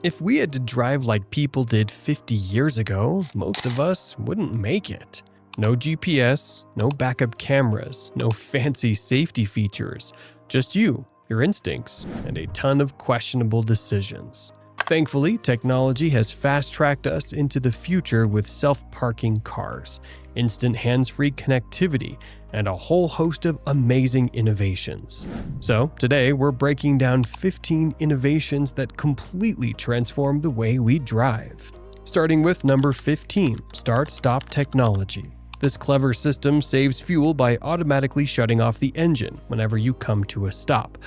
If we had to drive like people did 50 years ago, most of us wouldn't make it. No GPS, no backup cameras, no fancy safety features, just you, your instincts, and a ton of questionable decisions. Thankfully, technology has fast-tracked us into the future with self-parking cars, instant hands-free connectivity, and a whole host of amazing innovations. So, today we're breaking down 15 innovations that completely transform the way we drive. Starting with number 15, Start-Stop technology. This clever system saves fuel by automatically shutting off the engine whenever you come to a stop,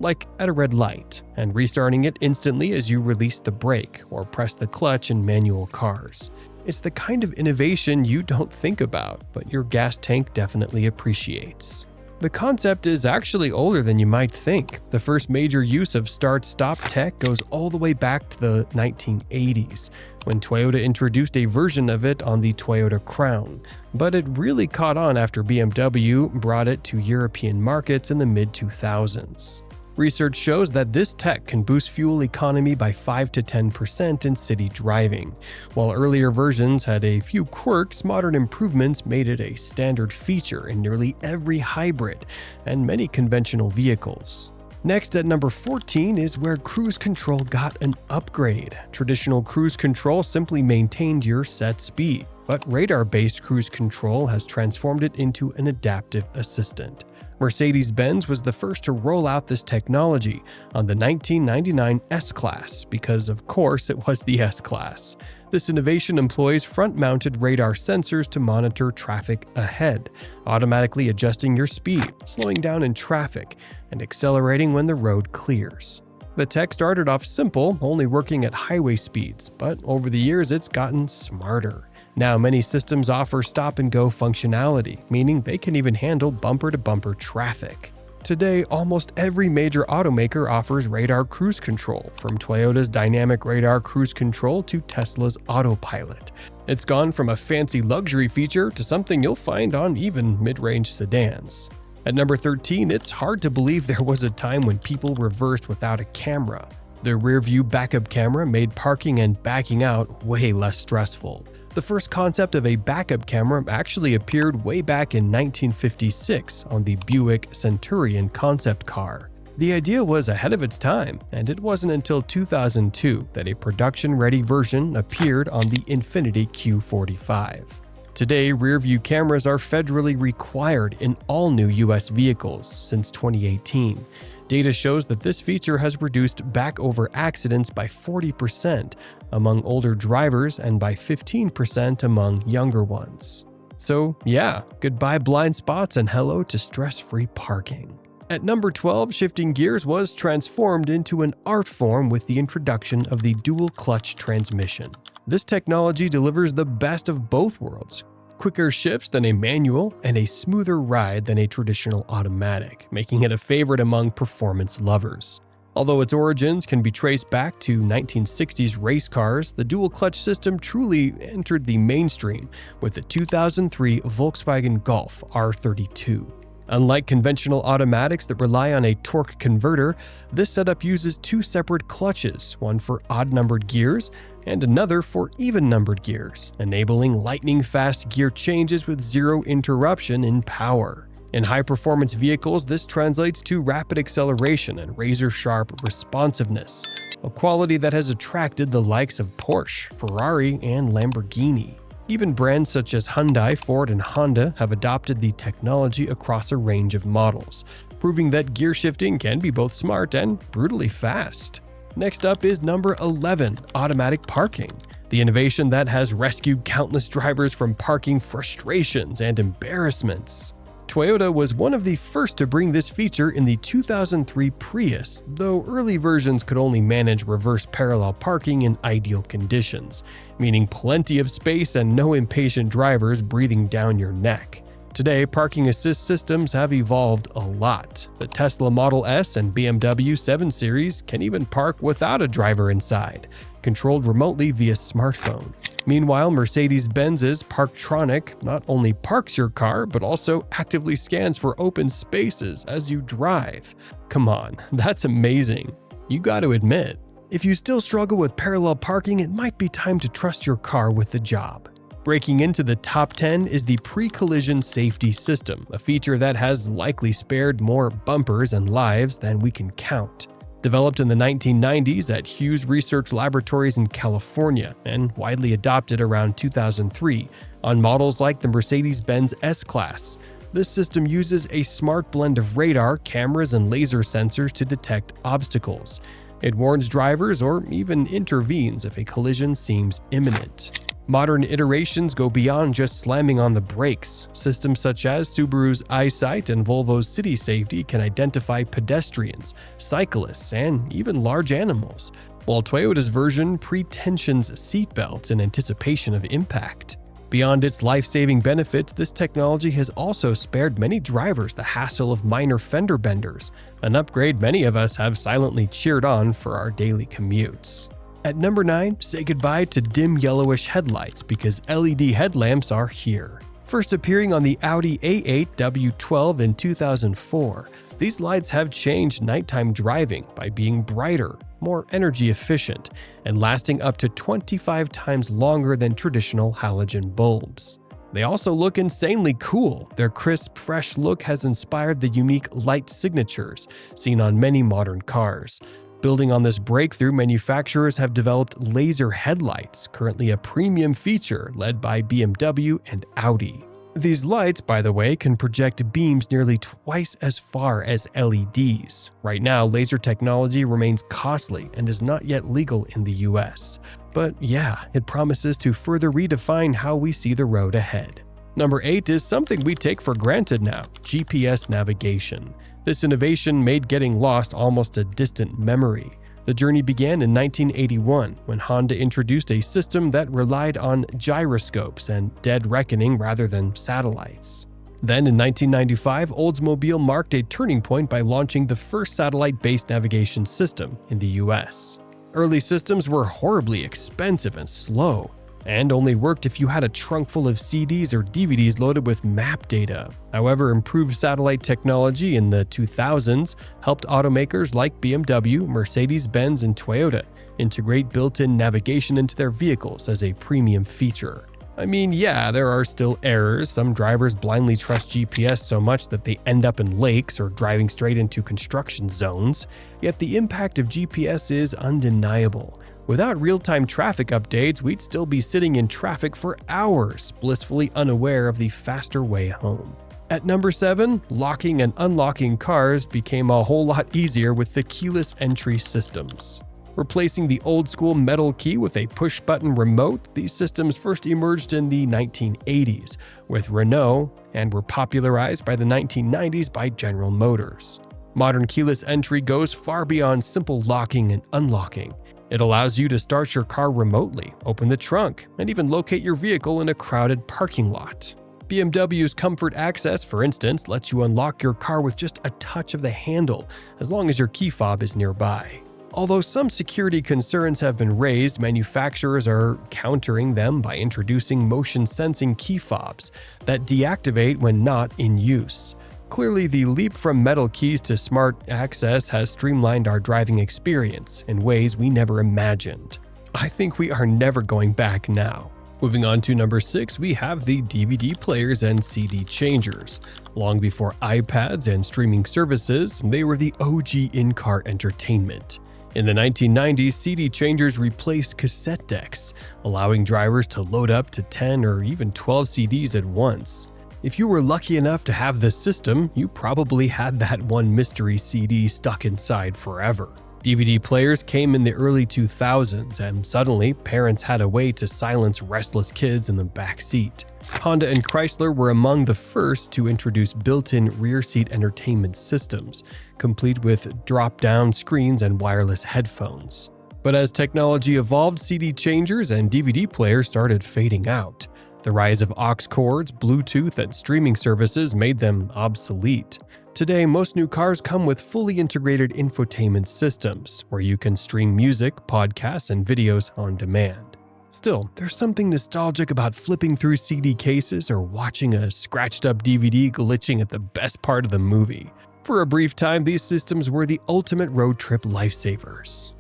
like at a red light, and restarting it instantly as you release the brake or press the clutch in manual cars. It's the kind of innovation you don't think about, but your gas tank definitely appreciates. The concept is actually older than you might think. The first major use of start-stop tech goes all the way back to the 1980s, when Toyota introduced a version of it on the Toyota Crown. But it really caught on after BMW brought it to European markets in the mid-2000s. Research shows that this tech can boost fuel economy by 5 to 10% in city driving. While earlier versions had a few quirks, modern improvements made it a standard feature in nearly every hybrid and many conventional vehicles. Next, at number 14 is where cruise control got an upgrade. Traditional cruise control simply maintained your set speed, but radar-based cruise control has transformed it into an adaptive assistant. Mercedes-Benz was the first to roll out this technology on the 1999 S-Class because, of course, it was the S-Class. This innovation employs front-mounted radar sensors to monitor traffic ahead, automatically adjusting your speed, slowing down in traffic, and accelerating when the road clears. The tech started off simple, only working at highway speeds, but over the years it's gotten smarter. Now, many systems offer stop-and-go functionality, meaning they can even handle bumper-to-bumper traffic. Today, almost every major automaker offers radar cruise control, from Toyota's dynamic radar cruise control to Tesla's autopilot. It's gone from a fancy luxury feature to something you'll find on even mid-range sedans. At number 13, it's hard to believe there was a time when people reversed without a camera. The rear-view backup camera made parking and backing out way less stressful. The first concept of a backup camera actually appeared way back in 1956 on the Buick Centurion concept car. The idea was ahead of its time, and it wasn't until 2002 that a production-ready version appeared on the Infiniti Q45. Today, rear-view cameras are federally required in all new U.S. vehicles since 2018. Data shows that this feature has reduced back-over accidents by 40% among older drivers and by 15% among younger ones. So yeah, goodbye blind spots and hello to stress-free parking. At number 12, shifting gears was transformed into an art form with the introduction of the dual-clutch transmission. This technology delivers the best of both worlds. Quicker shifts than a manual, and a smoother ride than a traditional automatic, making it a favorite among performance lovers. Although its origins can be traced back to 1960s race cars, the dual-clutch system truly entered the mainstream with the 2003 Volkswagen Golf R32. Unlike conventional automatics that rely on a torque converter, this setup uses two separate clutches, one for odd-numbered gears and another for even-numbered gears, enabling lightning-fast gear changes with zero interruption in power. In high-performance vehicles, this translates to rapid acceleration and razor-sharp responsiveness, a quality that has attracted the likes of Porsche, Ferrari, and Lamborghini. Even brands such as Hyundai, Ford, and Honda have adopted the technology across a range of models, proving that gear shifting can be both smart and brutally fast. Next up is number 11, automatic parking. The innovation that has rescued countless drivers from parking frustrations and embarrassments. Toyota was one of the first to bring this feature in the 2003 Prius, though early versions could only manage reverse parallel parking in ideal conditions, meaning plenty of space and no impatient drivers breathing down your neck. Today, parking assist systems have evolved a lot. The Tesla Model S and BMW 7 Series can even park without a driver inside, controlled remotely via smartphone. Meanwhile, Mercedes-Benz's Parktronic not only parks your car, but also actively scans for open spaces as you drive. Come on, that's amazing. You got to admit. If you still struggle with parallel parking, it might be time to trust your car with the job. Breaking into the top 10 is the pre-collision safety system, a feature that has likely spared more bumpers and lives than we can count. Developed in the 1990s at Hughes Research Laboratories in California and widely adopted around 2003 on models like the Mercedes-Benz S-Class, this system uses a smart blend of radar, cameras, and laser sensors to detect obstacles. It warns drivers or even intervenes if a collision seems imminent. Modern iterations go beyond just slamming on the brakes. Systems such as Subaru's EyeSight and Volvo's City Safety can identify pedestrians, cyclists, and even large animals, while Toyota's version pre-tensions seatbelts in anticipation of impact. Beyond its life-saving benefits, this technology has also spared many drivers the hassle of minor fender benders, an upgrade many of us have silently cheered on for our daily commutes. At number 9, say goodbye to dim yellowish headlights because LED headlamps are here. First appearing on the Audi A8 W12 in 2004, these lights have changed nighttime driving by being brighter, more energy efficient, and lasting up to 25 times longer than traditional halogen bulbs. They also look insanely cool. Their crisp, fresh look has inspired the unique light signatures seen on many modern cars. Building on this breakthrough, manufacturers have developed laser headlights, currently a premium feature led by BMW and Audi. These lights, by the way, can project beams nearly twice as far as LEDs. Right now, laser technology remains costly and is not yet legal in the US. But yeah, it promises to further redefine how we see the road ahead. Number 8 is something we take for granted now: GPS navigation. This innovation made getting lost almost a distant memory. The journey began in 1981 when Honda introduced a system that relied on gyroscopes and dead reckoning rather than satellites. Then in 1995, Oldsmobile marked a turning point by launching the first satellite-based navigation system in the US. Early systems were horribly expensive and slow, and only worked if you had a trunk full of CDs or DVDs loaded with map data. However, improved satellite technology in the 2000s helped automakers like BMW, Mercedes-Benz, and Toyota integrate built-in navigation into their vehicles as a premium feature. I mean, yeah, there are still errors. Some drivers blindly trust GPS so much that they end up in lakes or driving straight into construction zones. Yet the impact of GPS is undeniable. Without real-time traffic updates, we'd still be sitting in traffic for hours, blissfully unaware of the faster way home. At number 7, locking and unlocking cars became a whole lot easier with the keyless entry systems. Replacing the old-school metal key with a push-button remote, these systems first emerged in the 1980s with Renault and were popularized by the 1990s by General Motors. Modern keyless entry goes far beyond simple locking and unlocking. It allows you to start your car remotely, open the trunk, and even locate your vehicle in a crowded parking lot. BMW's Comfort Access, for instance, lets you unlock your car with just a touch of the handle, as long as your key fob is nearby. Although some security concerns have been raised, manufacturers are countering them by introducing motion-sensing key fobs that deactivate when not in use. Clearly, the leap from metal keys to smart access has streamlined our driving experience in ways we never imagined. I think we are never going back now. Moving on to number 6, we have the DVD players and CD changers. Long before iPads and streaming services, they were the OG in-car entertainment. In the 1990s, CD changers replaced cassette decks, allowing drivers to load up to 10 or even 12 CDs at once. If you were lucky enough to have this system, you probably had that one mystery CD stuck inside forever. DVD players came in the early 2000s, and suddenly parents had a way to silence restless kids in the back seat. Honda and Chrysler were among the first to introduce built-in rear seat entertainment systems, complete with drop-down screens and wireless headphones. But as technology evolved, CD changers and DVD players started fading out. The rise of aux cords, Bluetooth, and streaming services made them obsolete. Today, most new cars come with fully integrated infotainment systems, where you can stream music, podcasts, and videos on demand. Still, there's something nostalgic about flipping through CD cases or watching a scratched-up DVD glitching at the best part of the movie. For a brief time, these systems were the ultimate road trip lifesavers.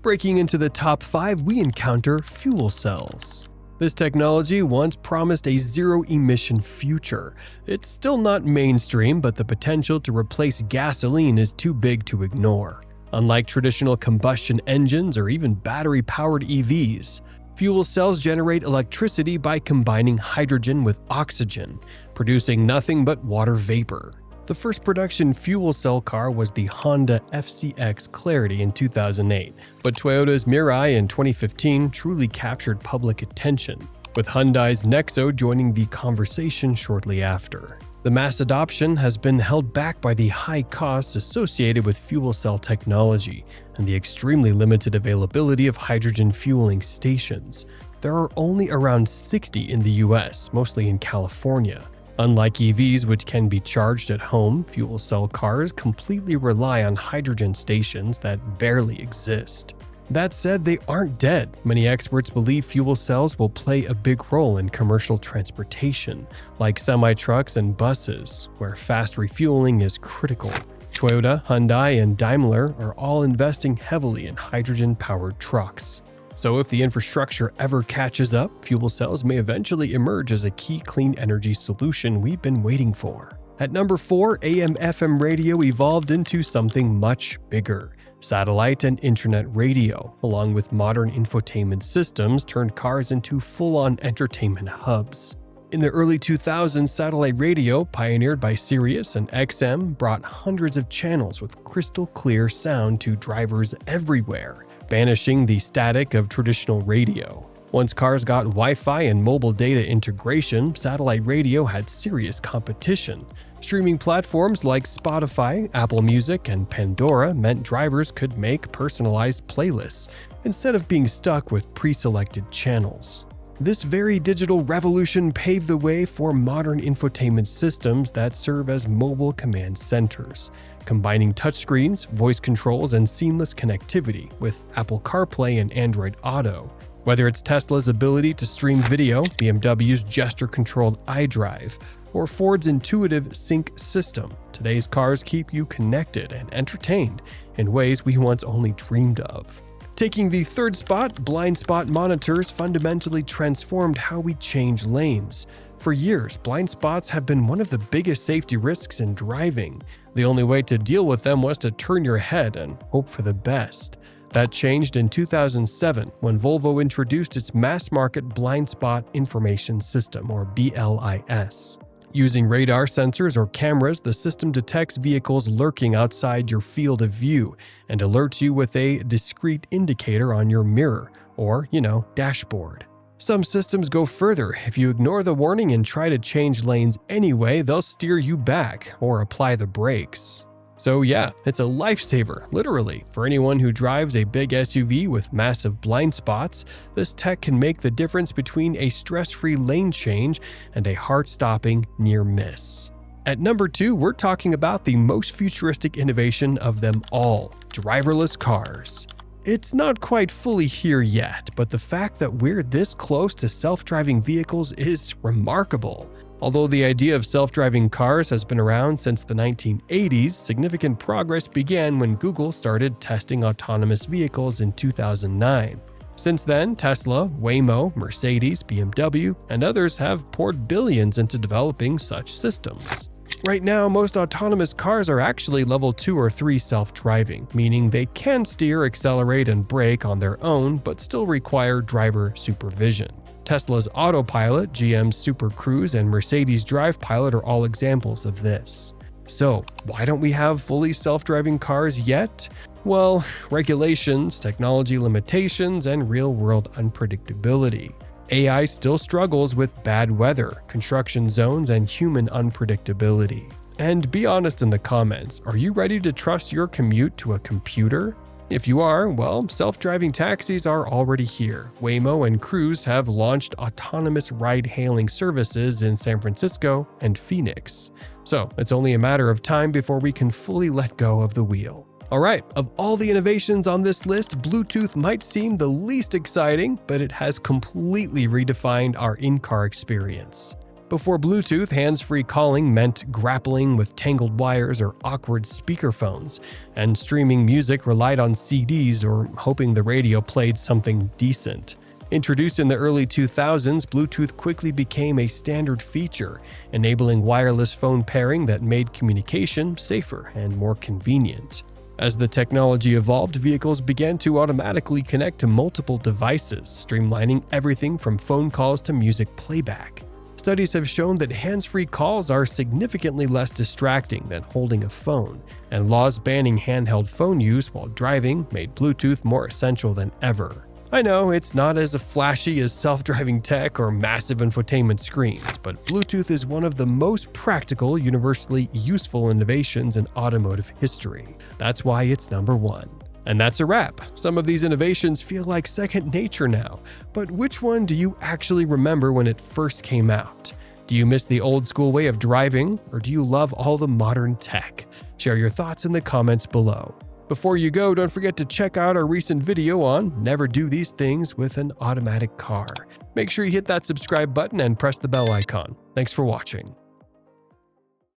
Breaking into the top 5, we encounter fuel cells. This technology once promised a zero-emission future. It's still not mainstream, but the potential to replace gasoline is too big to ignore. Unlike traditional combustion engines or even battery-powered EVs, fuel cells generate electricity by combining hydrogen with oxygen, producing nothing but water vapor. The first production fuel cell car was the Honda FCX Clarity in 2008, but Toyota's Mirai in 2015 truly captured public attention, with Hyundai's Nexo joining the conversation shortly after. The mass adoption has been held back by the high costs associated with fuel cell technology and the extremely limited availability of hydrogen fueling stations. There are only around 60 in the US, mostly in California. Unlike EVs, which can be charged at home, fuel cell cars completely rely on hydrogen stations that barely exist. That said, they aren't dead. Many experts believe fuel cells will play a big role in commercial transportation, like semi-trucks and buses, where fast refueling is critical. Toyota, Hyundai, and Daimler are all investing heavily in hydrogen-powered trucks. So if the infrastructure ever catches up, fuel cells may eventually emerge as a key clean energy solution we've been waiting for. At number 4, AM/FM radio evolved into something much bigger. Satellite and internet radio, along with modern infotainment systems, turned cars into full-on entertainment hubs. In the early 2000s, satellite radio, pioneered by Sirius and XM, brought hundreds of channels with crystal-clear sound to drivers everywhere, banishing the static of traditional radio. Once cars got Wi-Fi and mobile data integration, satellite radio had serious competition. Streaming platforms like Spotify, Apple Music, and Pandora meant drivers could make personalized playlists instead of being stuck with pre-selected channels. This very digital revolution paved the way for modern infotainment systems that serve as mobile command centers, combining touchscreens, voice controls, and seamless connectivity with Apple CarPlay and Android Auto. Whether it's Tesla's ability to stream video, BMW's gesture-controlled iDrive, or Ford's intuitive sync system, today's cars keep you connected and entertained in ways we once only dreamed of. Taking the third spot, blind spot monitors fundamentally transformed how we change lanes. For years, blind spots have been one of the biggest safety risks in driving. The only way to deal with them was to turn your head and hope for the best. That changed in 2007 when Volvo introduced its mass-market blind spot information system, or BLIS. Using radar sensors or cameras, the system detects vehicles lurking outside your field of view and alerts you with a discrete indicator on your mirror, or, dashboard. Some systems go further. If you ignore the warning and try to change lanes anyway, they'll steer you back or apply the brakes. So yeah, it's a lifesaver, literally. For anyone who drives a big SUV with massive blind spots, this tech can make the difference between a stress-free lane change and a heart-stopping near miss. At number 2, we're talking about the most futuristic innovation of them all, driverless cars. It's not quite fully here yet, but the fact that we're this close to self-driving vehicles is remarkable. Although the idea of self-driving cars has been around since the 1980s, significant progress began when Google started testing autonomous vehicles in 2009. Since then, Tesla, Waymo, Mercedes, BMW, and others have poured billions into developing such systems. Right now, most autonomous cars are actually level 2 or 3 self-driving, meaning they can steer, accelerate, and brake on their own, but still require driver supervision. Tesla's Autopilot, GM's Super Cruise, and Mercedes Drive Pilot are all examples of this. So, why don't we have fully self-driving cars yet? Well, regulations, technology limitations, and real-world unpredictability. AI still struggles with bad weather, construction zones, and human unpredictability. And be honest in the comments, are you ready to trust your commute to a computer? If you are, well, self-driving taxis are already here. Waymo and Cruise have launched autonomous ride-hailing services in San Francisco and Phoenix. So it's only a matter of time before we can fully let go of the wheel. Alright, of all the innovations on this list, Bluetooth might seem the least exciting, but it has completely redefined our in-car experience. Before Bluetooth, hands-free calling meant grappling with tangled wires or awkward speakerphones, and streaming music relied on CDs or hoping the radio played something decent. Introduced in the early 2000s, Bluetooth quickly became a standard feature, enabling wireless phone pairing that made communication safer and more convenient. As the technology evolved, vehicles began to automatically connect to multiple devices, streamlining everything from phone calls to music playback. Studies have shown that hands-free calls are significantly less distracting than holding a phone, and laws banning handheld phone use while driving made Bluetooth more essential than ever. I know it's not as flashy as self-driving tech or massive infotainment screens, but Bluetooth is one of the most practical, universally useful innovations in automotive history. That's why it's number one. And that's a wrap. Some of these innovations feel like second nature now, but which one do you actually remember when it first came out? Do you miss the old school way of driving, or do you love all the modern tech? Share your thoughts in the comments below. Before you go, don't forget to check out our recent video on Never Do These Things with an Automatic Car. Make sure you hit that subscribe button and press the bell icon. Thanks for watching.